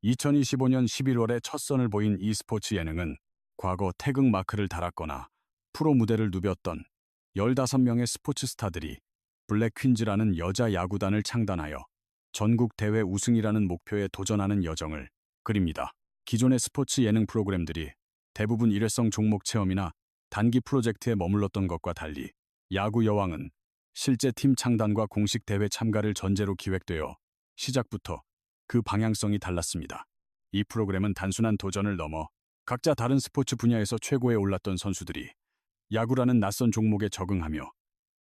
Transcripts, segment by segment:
2025년 11월에 첫 선을 보인 e스포츠 예능은 과거 태극 마크를 달았거나 프로 무대를 누볐던 15명의 스포츠 스타들이 블랙 퀸즈라는 여자 야구단을 창단하여 전국 대회 우승이라는 목표에 도전하는 여정을 그립니다. 기존의 스포츠 예능 프로그램들이 대부분 일회성 종목 체험이나 단기 프로젝트에 머물렀던 것과 달리 야구 여왕은 실제 팀 창단과 공식 대회 참가를 전제로 기획되어 시작부터 그 방향성이 달랐습니다. 이 프로그램은 단순한 도전을 넘어 각자 다른 스포츠 분야에서 최고에 올랐던 선수들이 야구라는 낯선 종목에 적응하며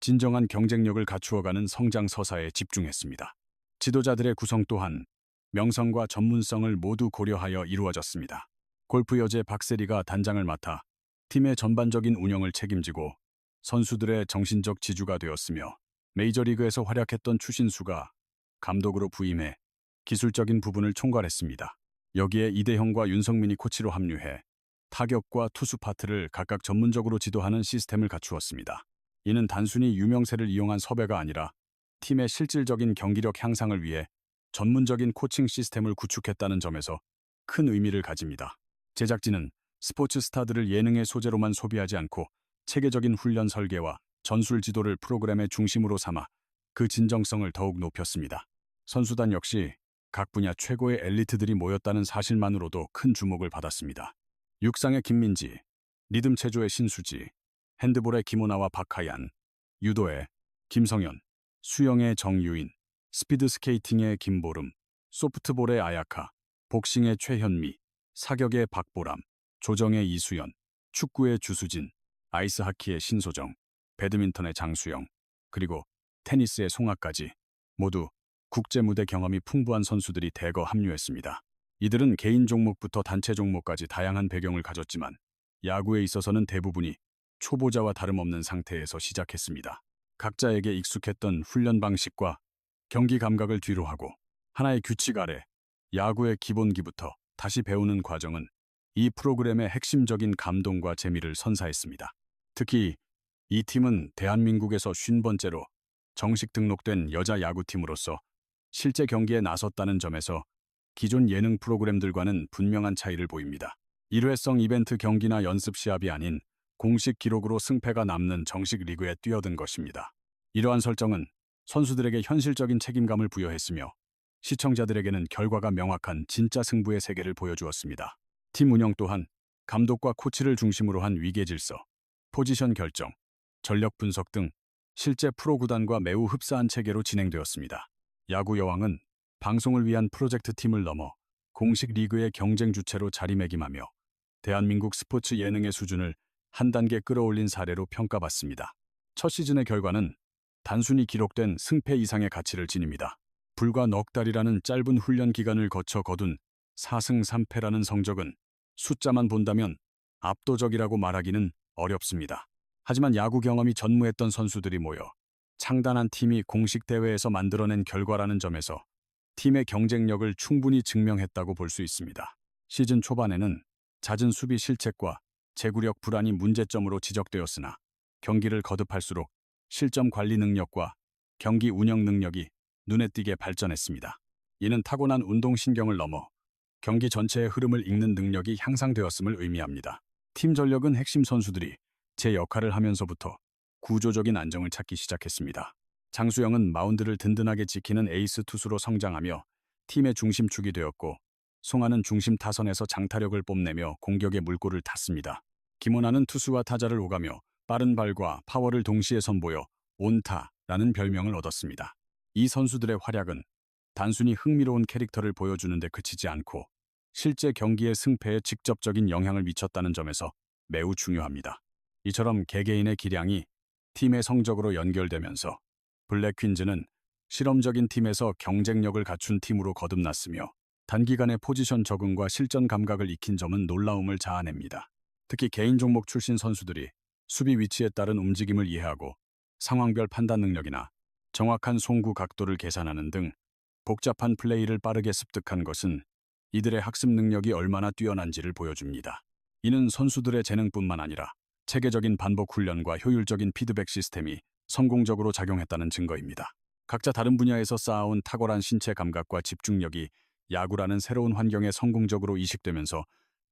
진정한 경쟁력을 갖추어가는 성장 서사에 집중했습니다. 지도자들의 구성 또한 명성과 전문성을 모두 고려하여 이루어졌습니다. 골프 여제 박세리가 단장을 맡아 팀의 전반적인 운영을 책임지고 선수들의 정신적 지주가 되었으며, 메이저리그에서 활약했던 추신수가 감독으로 부임해 기술적인 부분을 총괄했습니다. 여기에 이대형과 윤성민이 코치로 합류해 타격과 투수 파트를 각각 전문적으로 지도하는 시스템을 갖추었습니다. 이는 단순히 유명세를 이용한 섭외가 아니라 팀의 실질적인 경기력 향상을 위해 전문적인 코칭 시스템을 구축했다는 점에서 큰 의미를 가집니다. 제작진은 스포츠 스타들을 예능의 소재로만 소비하지 않고 체계적인 훈련 설계와 전술 지도를 프로그램의 중심으로 삼아 그 진정성을 더욱 높였습니다. 선수단 역시 각 분야 최고의 엘리트들이 모였다는 사실만으로도 큰 주목을 받았습니다. 육상의 김민지, 리듬 체조의 신수지, 핸드볼의 김오나와 박하얀, 유도의 김성현, 수영의 정유인, 스피드 스케이팅의 김보름, 소프트볼의 아야카, 복싱의 최현미, 사격의 박보람, 조정의 이수연, 축구의 주수진, 아이스하키의 신소정, 배드민턴의 장수영, 그리고 테니스의 송아까지 모두 국제 무대 경험이 풍부한 선수들이 대거 합류했습니다. 이들은 개인 종목부터 단체 종목까지 다양한 배경을 가졌지만 야구에 있어서는 대부분이 초보자와 다름없는 상태에서 시작했습니다. 각자에게 익숙했던 훈련 방식과 경기 감각을 뒤로하고 하나의 규칙 아래 야구의 기본기부터 다시 배우는 과정은 이 프로그램의 핵심적인 감동과 재미를 선사했습니다. 특히 이 팀은 대한민국에서 50번째로 정식 등록된 여자 야구팀으로서 실제 경기에 나섰다는 점에서 기존 예능 프로그램들과는 분명한 차이를 보입니다. 일회성 이벤트 경기나 연습 시합이 아닌 공식 기록으로 승패가 남는 정식 리그에 뛰어든 것입니다. 이러한 설정은 선수들에게 현실적인 책임감을 부여했으며 시청자들에게는 결과가 명확한 진짜 승부의 세계를 보여주었습니다. 팀 운영 또한 감독과 코치를 중심으로 한 위계 질서, 포지션 결정, 전력 분석 등 실제 프로구단과 매우 흡사한 체계로 진행되었습니다. 야구 여왕은 방송을 위한 프로젝트 팀을 넘어 공식 리그의 경쟁 주체로 자리매김하며 대한민국 스포츠 예능의 수준을 한 단계 끌어올린 사례로 평가받습니다. 첫 시즌의 결과는 단순히 기록된 승패 이상의 가치를 지닙니다. 불과 넉 달이라는 짧은 훈련 기간을 거쳐 거둔 4승 3패라는 성적은 숫자만 본다면 압도적이라고 말하기는 어렵습니다. 하지만 야구 경험이 전무했던 선수들이 모여 창단한 팀이 공식 대회에서 만들어낸 결과라는 점에서 팀의 경쟁력을 충분히 증명했다고 볼 수 있습니다. 시즌 초반에는 잦은 수비 실책과 제구력 불안이 문제점으로 지적되었으나 경기를 거듭할수록 실점 관리 능력과 경기 운영 능력이 눈에 띄게 발전했습니다. 이는 타고난 운동신경을 넘어 경기 전체의 흐름을 읽는 능력이 향상되었음을 의미합니다. 팀 전력은 핵심 선수들이 제 역할을 하면서부터 구조적인 안정을 찾기 시작했습니다. 장수영은 마운드를 든든하게 지키는 에이스 투수로 성장하며 팀의 중심축이 되었고, 송하는 중심 타선에서 장타력을 뽐내며 공격의 물꼬를 탔습니다. 김오나는 투수와 타자를 오가며 빠른 발과 파워를 동시에 선보여 온타라는 별명을 얻었습니다. 이 선수들의 활약은 단순히 흥미로운 캐릭터를 보여주는 데 그치지 않고 실제 경기의 승패에 직접적인 영향을 미쳤다는 점에서 매우 중요합니다. 이처럼 개개인의 기량이 팀의 성적으로 연결되면서 블랙 퀸즈는 실험적인 팀에서 경쟁력을 갖춘 팀으로 거듭났으며 단기간에 포지션 적응과 실전 감각을 익힌 점은 놀라움을 자아냅니다. 특히 개인 종목 출신 선수들이 수비 위치에 따른 움직임을 이해하고 상황별 판단 능력이나 정확한 송구 각도를 계산하는 등 복잡한 플레이를 빠르게 습득한 것은 이들의 학습 능력이 얼마나 뛰어난지를 보여줍니다. 이는 선수들의 재능뿐만 아니라 체계적인 반복 훈련과 효율적인 피드백 시스템이 성공적으로 작용했다는 증거입니다. 각자 다른 분야에서 쌓아온 탁월한 신체 감각과 집중력이 야구라는 새로운 환경에 성공적으로 이식되면서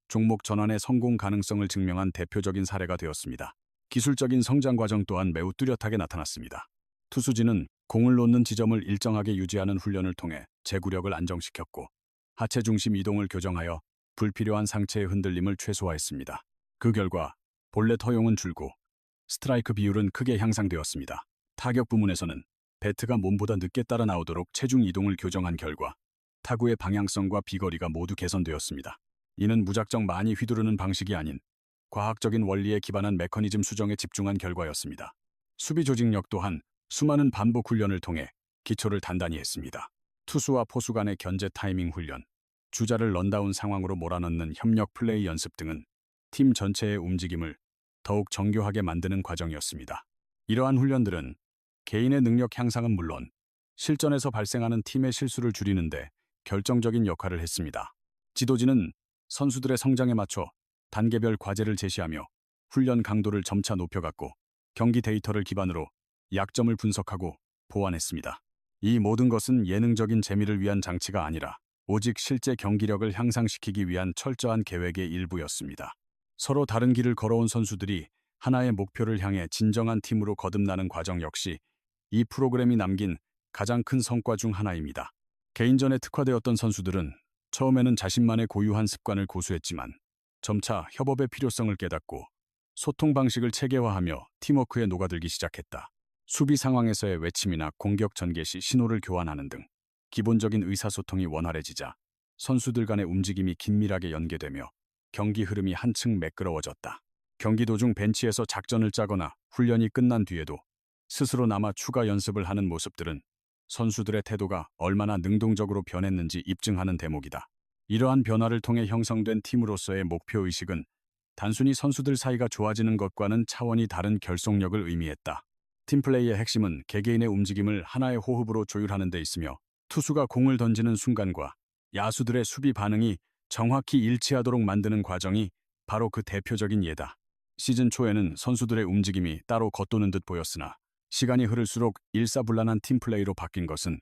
종목 전환의 성공 가능성을 증명한 대표적인 사례가 되었습니다. 기술적인 성장 과정 또한 매우 뚜렷하게 나타났습니다. 투수진은 공을 놓는 지점을 일정하게 유지하는 훈련을 통해 제구력을 안정시켰고 하체 중심 이동을 교정하여 불필요한 상체의 흔들림을 최소화했습니다. 그 결과 볼넷 허용은 줄고 스트라이크 비율은 크게 향상되었습니다. 타격 부문에서는 배트가 몸보다 늦게 따라 나오도록 체중 이동을 교정한 결과 타구의 방향성과 비거리가 모두 개선되었습니다. 이는 무작정 많이 휘두르는 방식이 아닌 과학적인 원리에 기반한 메커니즘 수정에 집중한 결과였습니다. 수비 조직력 또한 수많은 반복 훈련을 통해 기초를 단단히 했습니다. 투수와 포수 간의 견제 타이밍 훈련, 주자를 런다운 상황으로 몰아넣는 협력 플레이 연습 등은 팀 전체의 움직임을 더욱 정교하게 만드는 과정이었습니다. 이러한 훈련들은 개인의 능력 향상은 물론 실전에서 발생하는 팀의 실수를 줄이는데 결정적인 역할을 했습니다. 지도진은 선수들의 성장에 맞춰 단계별 과제를 제시하며 훈련 강도를 점차 높여갔고 경기 데이터를 기반으로 약점을 분석하고 보완했습니다. 이 모든 것은 예능적인 재미를 위한 장치가 아니라 오직 실제 경기력을 향상시키기 위한 철저한 계획의 일부였습니다. 서로 다른 길을 걸어온 선수들이 하나의 목표를 향해 진정한 팀으로 거듭나는 과정 역시 이 프로그램이 남긴 가장 큰 성과 중 하나입니다. 개인전에 특화되었던 선수들은 처음에는 자신만의 고유한 습관을 고수했지만 점차 협업의 필요성을 깨닫고 소통 방식을 체계화하며 팀워크에 녹아들기 시작했다. 수비 상황에서의 외침이나 공격 전개 시 신호를 교환하는 등 기본적인 의사소통이 원활해지자 선수들 간의 움직임이 긴밀하게 연계되며 경기 흐름이 한층 매끄러워졌다. 경기 도중 벤치에서 작전을 짜거나 훈련이 끝난 뒤에도 스스로 남아 추가 연습을 하는 모습들은 선수들의 태도가 얼마나 능동적으로 변했는지 입증하는 대목이다. 이러한 변화를 통해 형성된 팀으로서의 목표의식은 단순히 선수들 사이가 좋아지는 것과는 차원이 다른 결속력을 의미했다. 팀플레이의 핵심은 개개인의 움직임을 하나의 호흡으로 조율하는 데 있으며 투수가 공을 던지는 순간과 야수들의 수비 반응이 정확히 일치하도록 만드는 과정이 바로 그 대표적인 예다. 시즌 초에는 선수들의 움직임이 따로 겉도는 듯 보였으나 시간이 흐를수록 일사불란한 팀플레이로 바뀐 것은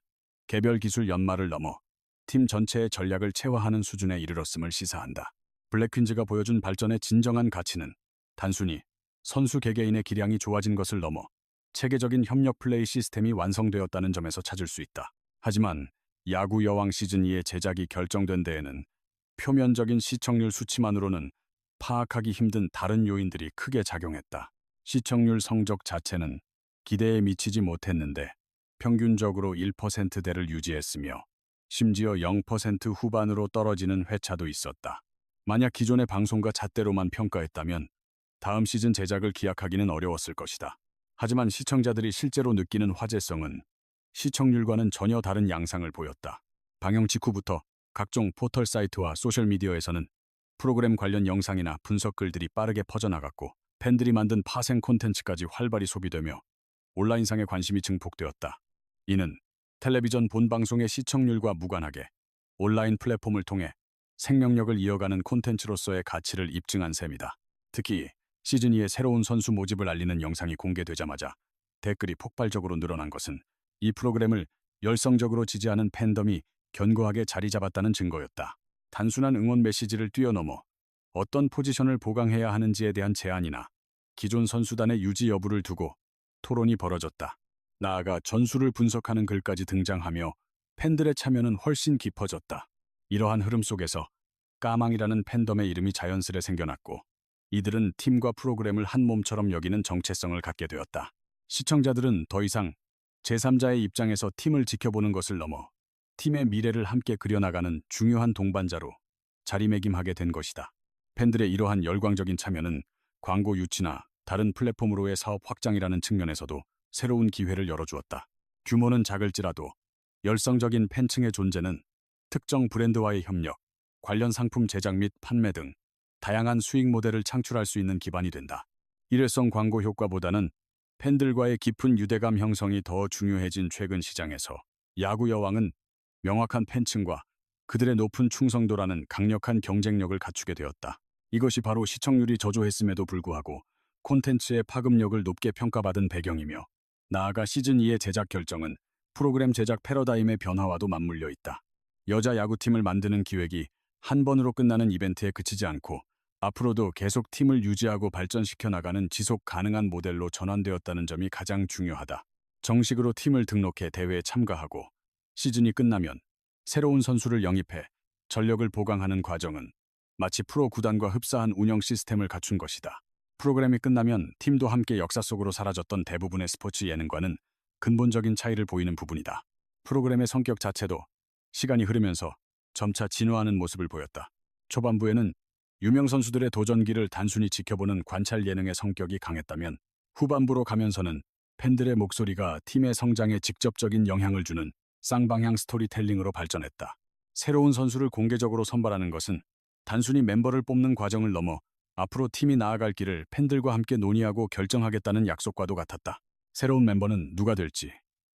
개별 기술 연마를 넘어 팀 전체의 전략을 체화하는 수준에 이르렀음을 시사한다. 블랙퀸즈가 보여준 발전의 진정한 가치는 단순히 선수 개개인의 기량이 좋아진 것을 넘어 체계적인 협력 플레이 시스템이 완성되었다는 점에서 찾을 수 있다. 하지만 야구 여왕 시즌2의 제작이 결정된 데에는 표면적인 시청률 수치만으로는 파악하기 힘든 다른 요인들이 크게 작용했다. 시청률 성적 자체는 기대에 미치지 못했는데 평균적으로 1%대를 유지했으며 심지어 0% 후반으로 떨어지는 회차도 있었다. 만약 기존의 방송과 잣대로만 평가했다면 다음 시즌 제작을 기약하기는 어려웠을 것이다. 하지만 시청자들이 실제로 느끼는 화제성은 시청률과는 전혀 다른 양상을 보였다. 방영 직후부터 각종 포털 사이트와 소셜미디어에서는 프로그램 관련 영상이나 분석 글들이 빠르게 퍼져나갔고 팬들이 만든 파생 콘텐츠까지 활발히 소비되며 온라인상의 관심이 증폭되었다. 이는 텔레비전 본방송의 시청률과 무관하게 온라인 플랫폼을 통해 생명력을 이어가는 콘텐츠로서의 가치를 입증한 셈이다. 특히 시즌2의 새로운 선수 모집을 알리는 영상이 공개되자마자 댓글이 폭발적으로 늘어난 것은 이 프로그램을 열성적으로 지지하는 팬덤이 견고하게 자리 잡았다는 증거였다. 단순한 응원 메시지를 뛰어넘어 어떤 포지션을 보강해야 하는지에 대한 제안이나 기존 선수단의 유지 여부를 두고 토론이 벌어졌다. 나아가 전술을 분석하는 글까지 등장하며 팬들의 참여는 훨씬 깊어졌다. 이러한 흐름 속에서 까망이라는 팬덤의 이름이 자연스레 생겨났고 이들은 팀과 프로그램을 한 몸처럼 여기는 정체성을 갖게 되었다. 시청자들은 더 이상 제3자의 입장에서 팀을 지켜보는 것을 넘어 팀의 미래를 함께 그려나가는 중요한 동반자로 자리매김하게 된 것이다. 팬들의 이러한 열광적인 참여는 광고 유치나 다른 플랫폼으로의 사업 확장이라는 측면에서도 새로운 기회를 열어주었다. 규모는 작을지라도 열성적인 팬층의 존재는 특정 브랜드와의 협력, 관련 상품 제작 및 판매 등 다양한 수익 모델을 창출할 수 있는 기반이 된다. 일회성 광고 효과보다는 팬들과의 깊은 유대감 형성이 더 중요해진 최근 시장에서 야구 여왕은 명확한 팬층과 그들의 높은 충성도라는 강력한 경쟁력을 갖추게 되었다. 이것이 바로 시청률이 저조했음에도 불구하고 콘텐츠의 파급력을 높게 평가받은 배경이며 나아가 시즌2의 제작 결정은 프로그램 제작 패러다임의 변화와도 맞물려 있다. 여자 야구팀을 만드는 기획이 한 번으로 끝나는 이벤트에 그치지 않고 앞으로도 계속 팀을 유지하고 발전시켜 나가는 지속 가능한 모델로 전환되었다는 점이 가장 중요하다. 정식으로 팀을 등록해 대회에 참가하고 시즌이 끝나면 새로운 선수를 영입해 전력을 보강하는 과정은 마치 프로 구단과 흡사한 운영 시스템을 갖춘 것이다. 프로그램이 끝나면 팀도 함께 역사 속으로 사라졌던 대부분의 스포츠 예능과는 근본적인 차이를 보이는 부분이다. 프로그램의 성격 자체도 시간이 흐르면서 점차 진화하는 모습을 보였다. 초반부에는 유명 선수들의 도전기를 단순히 지켜보는 관찰 예능의 성격이 강했다면 후반부로 가면서는 팬들의 목소리가 팀의 성장에 직접적인 영향을 주는 쌍방향 스토리텔링으로 발전했다. 새로운 선수를 공개적으로 선발하는 것은 단순히 멤버를 뽑는 과정을 넘어 앞으로 팀이 나아갈 길을 팬들과 함께 논의하고 결정하겠다는 약속과도 같았다. 새로운 멤버는 누가 될지,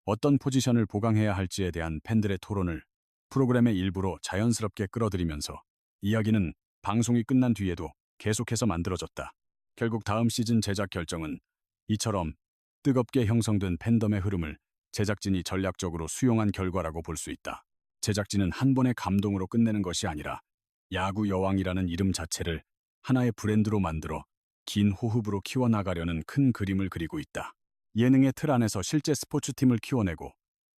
어떤 포지션을 보강해야 할지에 대한 팬들의 토론을 프로그램의 일부로 자연스럽게 끌어들이면서 이야기는 방송이 끝난 뒤에도 계속해서 만들어졌다. 결국 다음 시즌 제작 결정은 이처럼 뜨겁게 형성된 팬덤의 흐름을 제작진이 전략적으로 수용한 결과라고 볼 수 있다. 제작진은 한 번의 감동으로 끝내는 것이 아니라 야구 여왕이라는 이름 자체를 하나의 브랜드로 만들어 긴 호흡으로 키워나가려는 큰 그림을 그리고 있다. 예능의 틀 안에서 실제 스포츠팀을 키워내고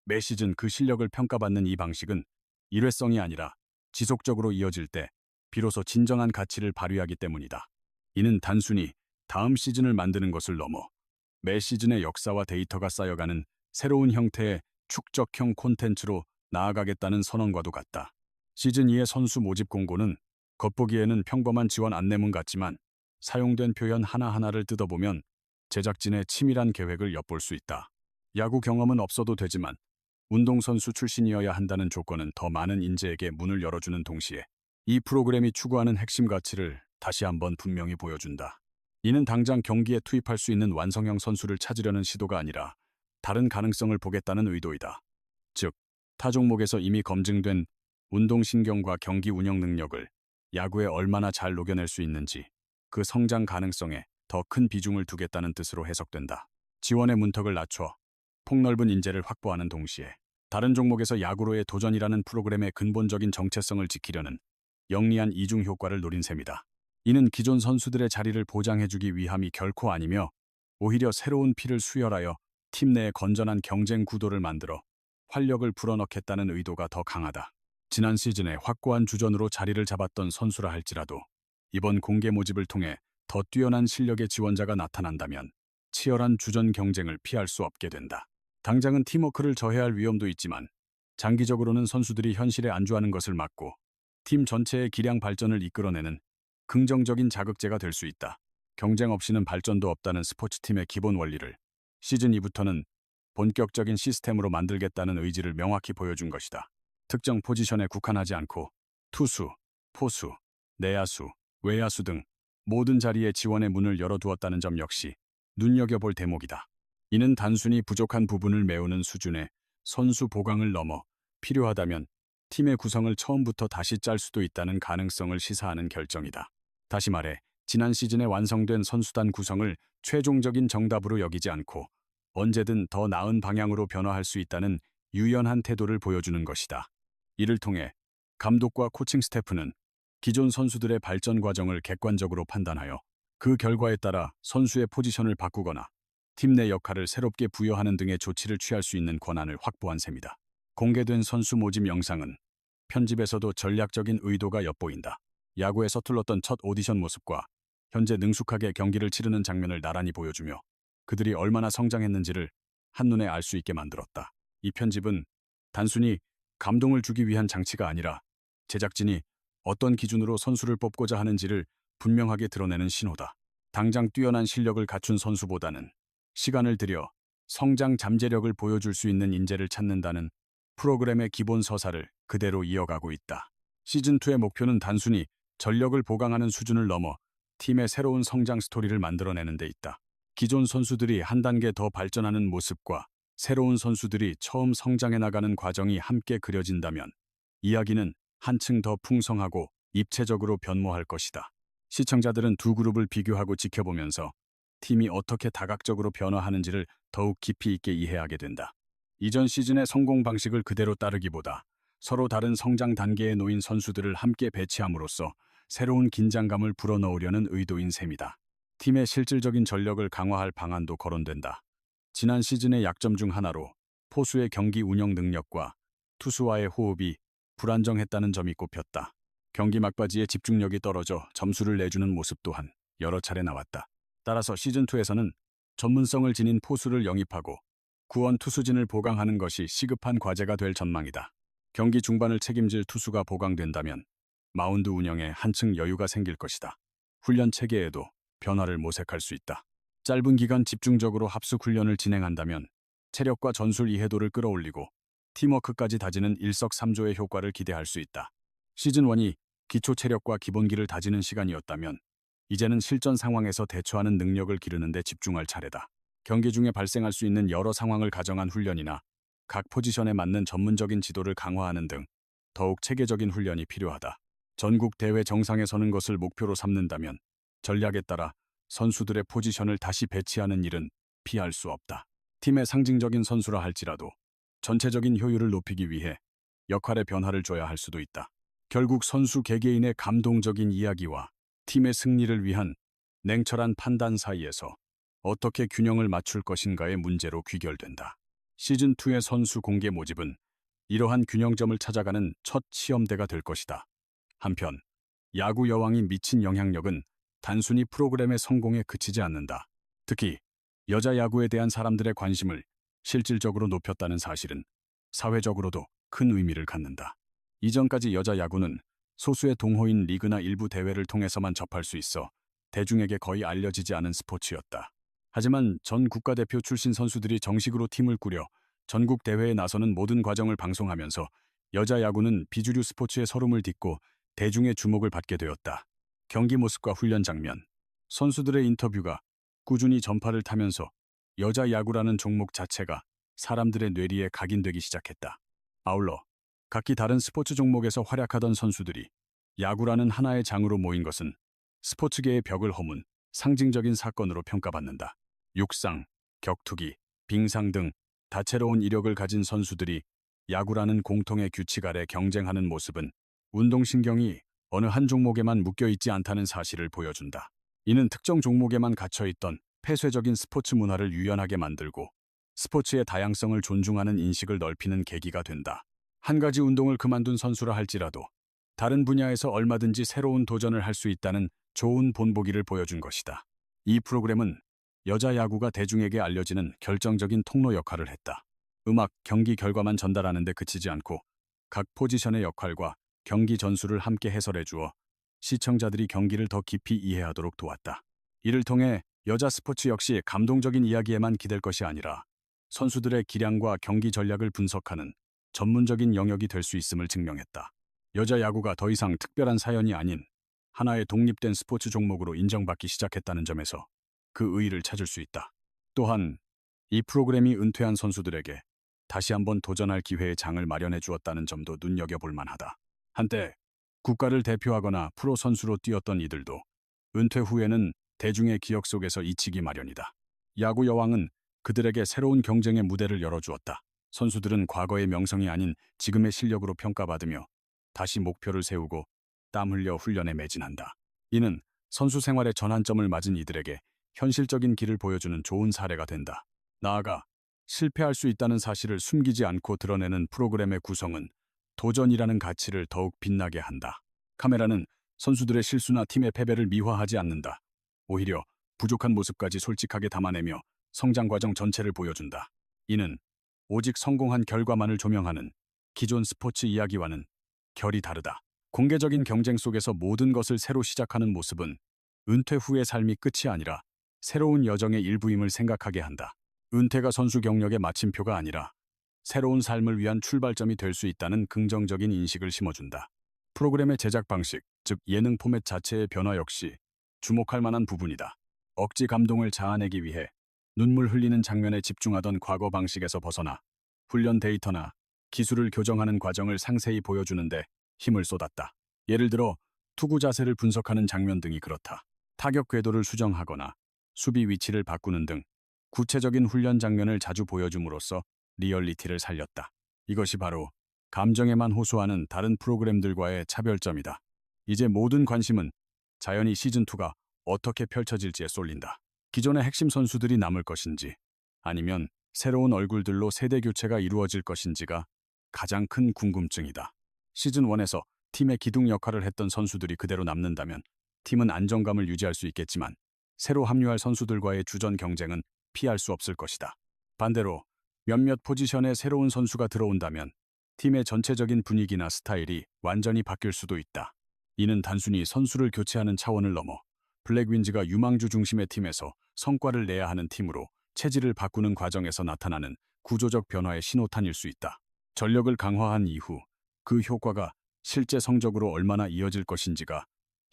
매 시즌 그 실력을 평가받는 이 방식은 일회성이 아니라 지속적으로 이어질 때 비로소 진정한 가치를 발휘하기 때문이다. 이는 단순히 다음 시즌을 만드는 것을 넘어 매 시즌의 역사와 데이터가 쌓여가는 새로운 형태의 축적형 콘텐츠로 나아가겠다는 선언과도 같다. 시즌 2의 선수 모집 공고는 겉보기에는 평범한 지원 안내문 같지만 사용된 표현 하나하나를 뜯어보면 제작진의 치밀한 계획을 엿볼 수 있다. 야구 경험은 없어도 되지만 운동선수 출신이어야 한다는 조건은 더 많은 인재에게 문을 열어주는 동시에 이 프로그램이 추구하는 핵심 가치를 다시 한번 분명히 보여준다. 이는 당장 경기에 투입할 수 있는 완성형 선수를 찾으려는 시도가 아니라 다른 가능성을 보겠다는 의도이다. 즉, 타 종목에서 이미 검증된 운동신경과 경기 운영 능력을 야구에 얼마나 잘 녹여낼 수 있는지 그 성장 가능성에 더 큰 비중을 두겠다는 뜻으로 해석된다. 지원의 문턱을 낮춰 폭넓은 인재를 확보하는 동시에 다른 종목에서 야구로의 도전이라는 프로그램의 근본적인 정체성을 지키려는 영리한 이중 효과를 노린 셈이다. 이는 기존 선수들의 자리를 보장해주기 위함이 결코 아니며 오히려 새로운 피를 수혈하여 팀 내에 건전한 경쟁 구도를 만들어 활력을 불어넣겠다는 의도가 더 강하다. 지난 시즌에 확고한 주전으로 자리를 잡았던 선수라 할지라도 이번 공개 모집을 통해 더 뛰어난 실력의 지원자가 나타난다면 치열한 주전 경쟁을 피할 수 없게 된다. 당장은 팀워크를 저해할 위험도 있지만 장기적으로는 선수들이 현실에 안주하는 것을 막고 팀 전체의 기량 발전을 이끌어내는 긍정적인 자극제가 될 수 있다. 경쟁 없이는 발전도 없다는 스포츠팀의 기본 원리를 시즌 2부터는 본격적인 시스템으로 만들겠다는 의지를 명확히 보여준 것이다. 특정 포지션에 국한하지 않고 투수, 포수, 내야수, 외야수 등 모든 자리에 지원의 문을 열어두었다는 점 역시 눈여겨볼 대목이다. 이는 단순히 부족한 부분을 메우는 수준의 선수 보강을 넘어 필요하다면 팀의 구성을 처음부터 다시 짤 수도 있다는 가능성을 시사하는 결정이다. 다시 말해, 지난 시즌에 완성된 선수단 구성을 최종적인 정답으로 여기지 않고 언제든 더 나은 방향으로 변화할 수 있다는 유연한 태도를 보여주는 것이다. 이를 통해 감독과 코칭 스태프는 기존 선수들의 발전 과정을 객관적으로 판단하여 그 결과에 따라 선수의 포지션을 바꾸거나 팀 내 역할을 새롭게 부여하는 등의 조치를 취할 수 있는 권한을 확보한 셈이다. 공개된 선수 모집 영상은 편집에서도 전략적인 의도가 엿보인다. 야구에 서툴렀던 첫 오디션 모습과 현재 능숙하게 경기를 치르는 장면을 나란히 보여주며 그들이 얼마나 성장했는지를 한눈에 알 수 있게 만들었다. 이 편집은 단순히 감동을 주기 위한 장치가 아니라 제작진이 어떤 기준으로 선수를 뽑고자 하는지를 분명하게 드러내는 신호다. 당장 뛰어난 실력을 갖춘 선수보다는 시간을 들여 성장 잠재력을 보여줄 수 있는 인재를 찾는다는 프로그램의 기본 서사를 그대로 이어가고 있다. 시즌2의 목표는 단순히 전력을 보강하는 수준을 넘어 팀의 새로운 성장 스토리를 만들어내는 데 있다. 기존 선수들이 한 단계 더 발전하는 모습과 새로운 선수들이 처음 성장해 나가는 과정이 함께 그려진다면 이야기는 한층 더 풍성하고 입체적으로 변모할 것이다. 시청자들은 두 그룹을 비교하고 지켜보면서 팀이 어떻게 다각적으로 변화하는지를 더욱 깊이 있게 이해하게 된다. 이전 시즌의 성공 방식을 그대로 따르기보다 서로 다른 성장 단계에 놓인 선수들을 함께 배치함으로써 새로운 긴장감을 불어넣으려는 의도인 셈이다. 팀의 실질적인 전력을 강화할 방안도 거론된다. 지난 시즌의 약점 중 하나로 포수의 경기 운영 능력과 투수와의 호흡이 불안정했다는 점이 꼽혔다. 경기 막바지에 집중력이 떨어져 점수를 내주는 모습 또한 여러 차례 나왔다. 따라서 시즌2에서는 전문성을 지닌 포수를 영입하고 구원 투수진을 보강하는 것이 시급한 과제가 될 전망이다. 경기 중반을 책임질 투수가 보강된다면 마운드 운영에 한층 여유가 생길 것이다. 훈련 체계에도 변화를 모색할 수 있다. 짧은 기간 집중적으로 합숙 훈련을 진행한다면 체력과 전술 이해도를 끌어올리고 팀워크까지 다지는 일석삼조의 효과를 기대할 수 있다. 시즌1이 기초 체력과 기본기를 다지는 시간이었다면 이제는 실전 상황에서 대처하는 능력을 기르는 데 집중할 차례다. 경기 중에 발생할 수 있는 여러 상황을 가정한 훈련이나 각 포지션에 맞는 전문적인 지도를 강화하는 등 더욱 체계적인 훈련이 필요하다. 전국 대회 정상에 서는 것을 목표로 삼는다면 전략에 따라 선수들의 포지션을 다시 배치하는 일은 피할 수 없다. 팀의 상징적인 선수라 할지라도 전체적인 효율을 높이기 위해 역할의 변화를 줘야 할 수도 있다. 결국 선수 개개인의 감동적인 이야기와 팀의 승리를 위한 냉철한 판단 사이에서 어떻게 균형을 맞출 것인가의 문제로 귀결된다. 시즌2의 선수 공개 모집은 이러한 균형점을 찾아가는 첫 시험대가 될 것이다. 한편 야구 여왕이 미친 영향력은 단순히 프로그램의 성공에 그치지 않는다. 특히 여자 야구에 대한 사람들의 관심을 실질적으로 높였다는 사실은 사회적으로도 큰 의미를 갖는다. 이전까지 여자 야구는 소수의 동호인 리그나 일부 대회를 통해서만 접할 수 있어 대중에게 거의 알려지지 않은 스포츠였다. 하지만 전 국가대표 출신 선수들이 정식으로 팀을 꾸려 전국 대회에 나서는 모든 과정을 방송하면서 여자 야구는 비주류 스포츠의 서름을 딛고 대중의 주목을 받게 되었다. 경기 모습과 훈련 장면, 선수들의 인터뷰가 꾸준히 전파를 타면서 여자 야구라는 종목 자체가 사람들의 뇌리에 각인되기 시작했다. 아울러 각기 다른 스포츠 종목에서 활약하던 선수들이 야구라는 하나의 장으로 모인 것은 스포츠계의 벽을 허문 상징적인 사건으로 평가받는다. 육상, 격투기, 빙상 등 다채로운 이력을 가진 선수들이 야구라는 공통의 규칙 아래 경쟁하는 모습은 운동신경이 어느 한 종목에만 묶여있지 않다는 사실을 보여준다. 이는 특정 종목에만 갇혀있던 폐쇄적인 스포츠 문화를 유연하게 만들고 스포츠의 다양성을 존중하는 인식을 넓히는 계기가 된다. 한 가지 운동을 그만둔 선수라 할지라도 다른 분야에서 얼마든지 새로운 도전을 할 수 있다는 좋은 본보기를 보여준 것이다. 이 프로그램은 여자 야구가 대중에게 알려지는 결정적인 통로 역할을 했다. 음악, 경기 결과만 전달하는 데 그치지 않고 각 포지션의 역할과 경기 전술을 함께 해설해 주어 시청자들이 경기를 더 깊이 이해하도록 도왔다. 이를 통해 여자 스포츠 역시 감동적인 이야기에만 기댈 것이 아니라 선수들의 기량과 경기 전략을 분석하는 전문적인 영역이 될 수 있음을 증명했다. 여자 야구가 더 이상 특별한 사연이 아닌 하나의 독립된 스포츠 종목으로 인정받기 시작했다는 점에서 그 의의를 찾을 수 있다. 또한 이 프로그램이 은퇴한 선수들에게 다시 한번 도전할 기회의 장을 마련해 주었다는 점도 눈여겨볼 만하다. 한때 국가를 대표하거나 프로 선수로 뛰었던 이들도 은퇴 후에는 대중의 기억 속에서 잊히기 마련이다. 야구 여왕은 그들에게 새로운 경쟁의 무대를 열어주었다. 선수들은 과거의 명성이 아닌 지금의 실력으로 평가받으며 다시 목표를 세우고 땀 흘려 훈련에 매진한다. 이는 선수 생활의 전환점을 맞은 이들에게 현실적인 길을 보여주는 좋은 사례가 된다. 나아가 실패할 수 있다는 사실을 숨기지 않고 드러내는 프로그램의 구성은 도전이라는 가치를 더욱 빛나게 한다. 카메라는 선수들의 실수나 팀의 패배를 미화하지 않는다. 오히려 부족한 모습까지 솔직하게 담아내며 성장 과정 전체를 보여준다. 이는 오직 성공한 결과만을 조명하는 기존 스포츠 이야기와는 결이 다르다. 공개적인 경쟁 속에서 모든 것을 새로 시작하는 모습은 은퇴 후의 삶이 끝이 아니라 새로운 여정의 일부임을 생각하게 한다. 은퇴가 선수 경력의 마침표가 아니라 새로운 삶을 위한 출발점이 될 수 있다는 긍정적인 인식을 심어준다. 프로그램의 제작 방식, 즉 예능 포맷 자체의 변화 역시 주목할 만한 부분이다. 억지 감동을 자아내기 위해 눈물 흘리는 장면에 집중하던 과거 방식에서 벗어나 훈련 데이터나 기술을 교정하는 과정을 상세히 보여주는데 힘을 쏟았다. 예를 들어 투구 자세를 분석하는 장면 등이 그렇다. 타격 궤도를 수정하거나 수비 위치를 바꾸는 등 구체적인 훈련 장면을 자주 보여줌으로써 리얼리티를 살렸다. 이것이 바로 감정에만 호소하는 다른 프로그램들과의 차별점이다. 이제 모든 관심은 자연히 시즌2가 어떻게 펼쳐질지에 쏠린다. 기존의 핵심 선수들이 남을 것인지 아니면 새로운 얼굴들로 세대 교체가 이루어질 것인지가 가장 큰 궁금증이다. 시즌1에서 팀의 기둥 역할을 했던 선수들이 그대로 남는다면 팀은 안정감을 유지할 수 있겠지만 새로 합류할 선수들과의 주전 경쟁은 피할 수 없을 것이다. 반대로 몇몇 포지션에 새로운 선수가 들어온다면 팀의 전체적인 분위기나 스타일이 완전히 바뀔 수도 있다. 이는 단순히 선수를 교체하는 차원을 넘어 블랙윈즈가 유망주 중심의 팀에서 성과를 내야 하는 팀으로 체질을 바꾸는 과정에서 나타나는 구조적 변화의 신호탄일 수 있다. 전력을 강화한 이후 그 효과가 실제 성적으로 얼마나 이어질 것인지가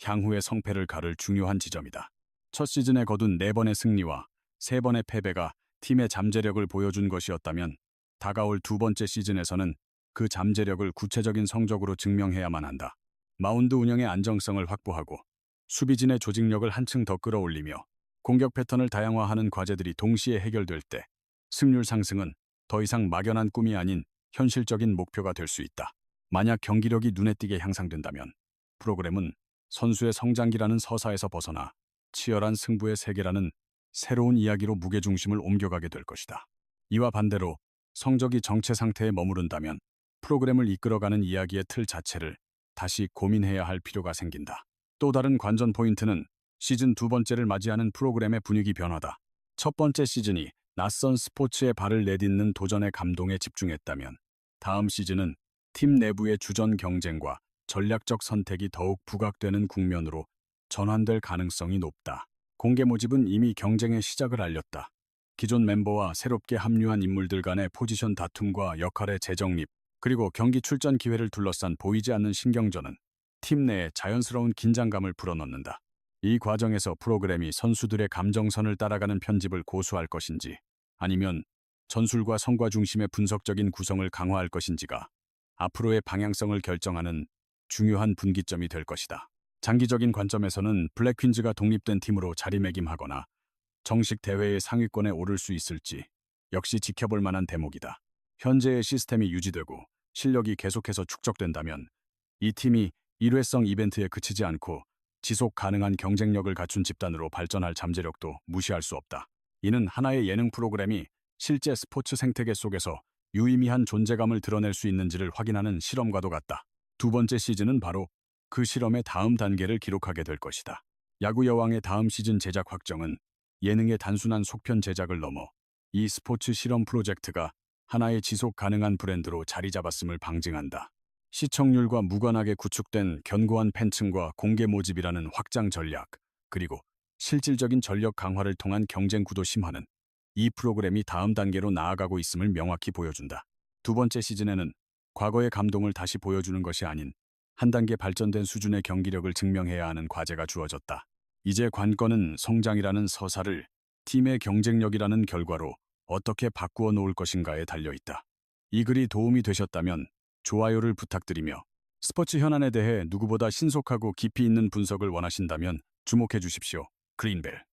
향후의 성패를 가를 중요한 지점이다. 첫 시즌에 거둔 4번의 승리와 3번의 패배가 팀의 잠재력을 보여준 것이었다면 다가올 두 번째 시즌에서는 그 잠재력을 구체적인 성적으로 증명해야만 한다. 마운드 운영의 안정성을 확보하고 수비진의 조직력을 한층 더 끌어올리며 공격 패턴을 다양화하는 과제들이 동시에 해결될 때 승률 상승은 더 이상 막연한 꿈이 아닌 현실적인 목표가 될 수 있다. 만약 경기력이 눈에 띄게 향상된다면 프로그램은 선수의 성장기라는 서사에서 벗어나 치열한 승부의 세계라는 새로운 이야기로 무게중심을 옮겨가게 될 것이다. 이와 반대로 성적이 정체 상태에 머무른다면 프로그램을 이끌어가는 이야기의 틀 자체를 다시 고민해야 할 필요가 생긴다. 또 다른 관전 포인트는 시즌 두 번째를 맞이하는 프로그램의 분위기 변화다. 첫 번째 시즌이 낯선 스포츠에 발을 내딛는 도전의 감동에 집중했다면 다음 시즌은 팀 내부의 주전 경쟁과 전략적 선택이 더욱 부각되는 국면으로 전환될 가능성이 높다. 공개 모집은 이미 경쟁의 시작을 알렸다. 기존 멤버와 새롭게 합류한 인물들 간의 포지션 다툼과 역할의 재정립, 그리고 경기 출전 기회를 둘러싼 보이지 않는 신경전은 팀 내에 자연스러운 긴장감을 불어넣는다. 이 과정에서 프로그램이 선수들의 감정선을 따라가는 편집을 고수할 것인지 아니면 전술과 성과 중심의 분석적인 구성을 강화할 것인지가 앞으로의 방향성을 결정하는 중요한 분기점이 될 것이다. 장기적인 관점에서는 블랙퀸즈가 독립된 팀으로 자리매김하거나 정식 대회의 상위권에 오를 수 있을지 역시 지켜볼 만한 대목이다. 현재의 시스템이 유지되고 실력이 계속해서 축적된다면 이 팀이 일회성 이벤트에 그치지 않고 지속 가능한 경쟁력을 갖춘 집단으로 발전할 잠재력도 무시할 수 없다. 이는 하나의 예능 프로그램이 실제 스포츠 생태계 속에서 유의미한 존재감을 드러낼 수 있는지를 확인하는 실험과도 같다. 두 번째 시즌은 바로 그 실험의 다음 단계를 기록하게 될 것이다. 야구 여왕의 다음 시즌 제작 확정은 예능의 단순한 속편 제작을 넘어 이 스포츠 실험 프로젝트가 하나의 지속 가능한 브랜드로 자리 잡았음을 방증한다. 시청률과 무관하게 구축된 견고한 팬층과 공개 모집이라는 확장 전략, 그리고 실질적인 전력 강화를 통한 경쟁 구도 심화는 이 프로그램이 다음 단계로 나아가고 있음을 명확히 보여준다. 두 번째 시즌에는 과거의 감동을 다시 보여주는 것이 아닌 한 단계 발전된 수준의 경기력을 증명해야 하는 과제가 주어졌다. 이제 관건은 성장이라는 서사를 팀의 경쟁력이라는 결과로 어떻게 바꾸어 놓을 것인가에 달려있다. 이 글이 도움이 되셨다면 좋아요를 부탁드리며 스포츠 현안에 대해 누구보다 신속하고 깊이 있는 분석을 원하신다면 주목해 주십시오. 그린벨